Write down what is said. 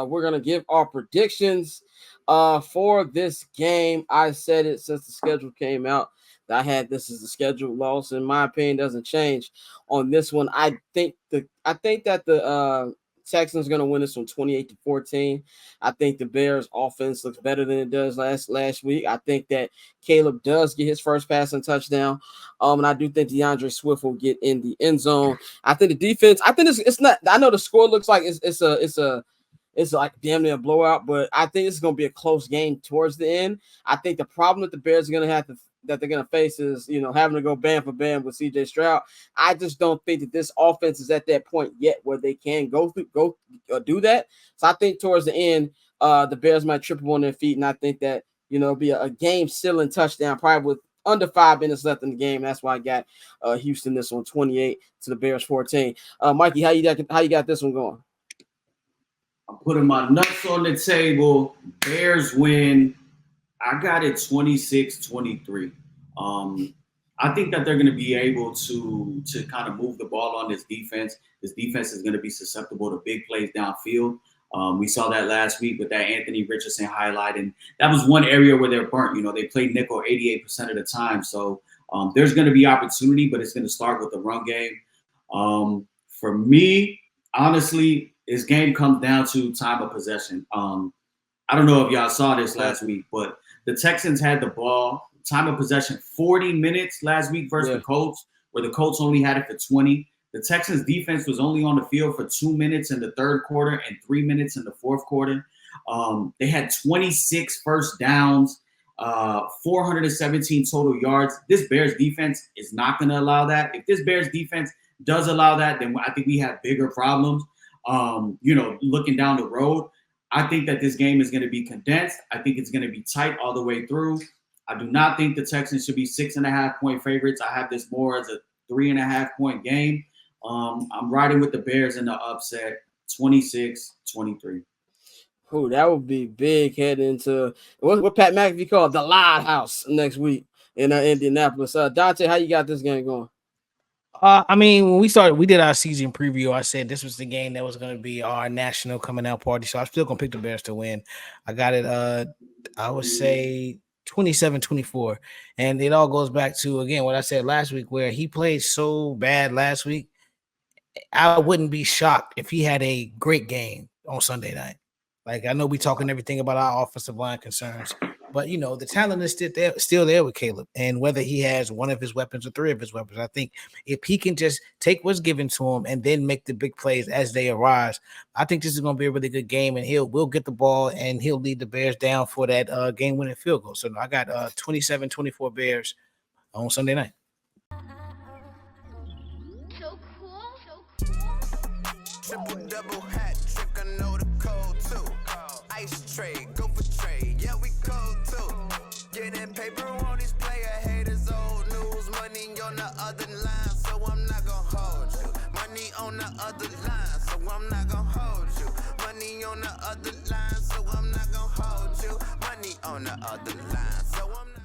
We're gonna give our predictions for this game. I said it since the schedule came out. I had this as the scheduled loss. In my opinion, doesn't change on this one. I think that the Texans are going to win this one 28-14. I think the Bears offense looks better than it does last week. I think that Caleb does get his first passing touchdown. And I do think DeAndre Swift will get in the end zone. I think the defense, I think it's not, I know the score looks like it's like damn near a blowout, but I think it's going to be a close game towards the end. I think the problem that the Bears are going to that they're going to face is, having to go bam for bam with CJ Stroud. I just don't think that this offense is at that point yet where they can do that. So I think towards the end, the Bears might trip up on their feet, and I think that, it'll be a game-sealing touchdown, probably with under 5 minutes left in the game. That's why I got Houston this one 28 to the Bears 14. Mikey, how you got this one going? I'm putting my nuts on the table. Bears win. I got it 26-23. I think that they're going to be able to kind of move the ball on this defense. This defense is going to be susceptible to big plays downfield. We saw that last week with that Anthony Richardson highlight, and that was one area where they're burnt. They play nickel 88% of the time. So there's going to be opportunity, but it's going to start with the run game. For me, honestly, this game comes down to time of possession. I don't know if y'all saw this last week, but the Texans had the ball, time of possession, 40 minutes last week versus the Colts, where the Colts only had it for 20. The Texans defense was only on the field for 2 minutes in the third quarter and 3 minutes in the fourth quarter. They had 26 first downs, 417 total yards. This Bears defense is not going to allow that. If this Bears defense does allow that, then I think we have bigger problems. Looking down the road, I think that this game is going to be condensed. I think it's going to be tight all the way through. I do not think the Texans should be 6.5-point favorites. I have this more as a 3.5-point game. I'm riding with the Bears in the upset, 26-23. Oh, that would be big heading into what Pat McAfee called the Loud House next week in Indianapolis. Dante, how you got this game going? When we did our season preview, I said this was the game that was going to be our national coming out party. So I'm still going to pick the Bears to win. I got it, I would say 27-24. And it all goes back to, again, what I said last week, where he played so bad last week. I wouldn't be shocked if he had a great game on Sunday night. Like, I know we talking everything about our offensive line concerns, but, the talent is still there with Caleb. And whether he has one of his weapons or three of his weapons, I think if he can just take what's given to him and then make the big plays as they arise, I think this is going to be a really good game, and we'll get the ball, and he'll lead the Bears down for that game-winning field goal. So I got 27-24 Bears on Sunday night. So cool. Triple double hat trick, I know the code too. Ice trade, go for trade, yeah we cold too. Getting paper on these player haters, old news. Money on the other line, so I'm not gonna hold you. Money on the other line, so I'm not gonna hold you. Money on the other line, so I'm not gonna hold you. Money on the other line, so I'm not.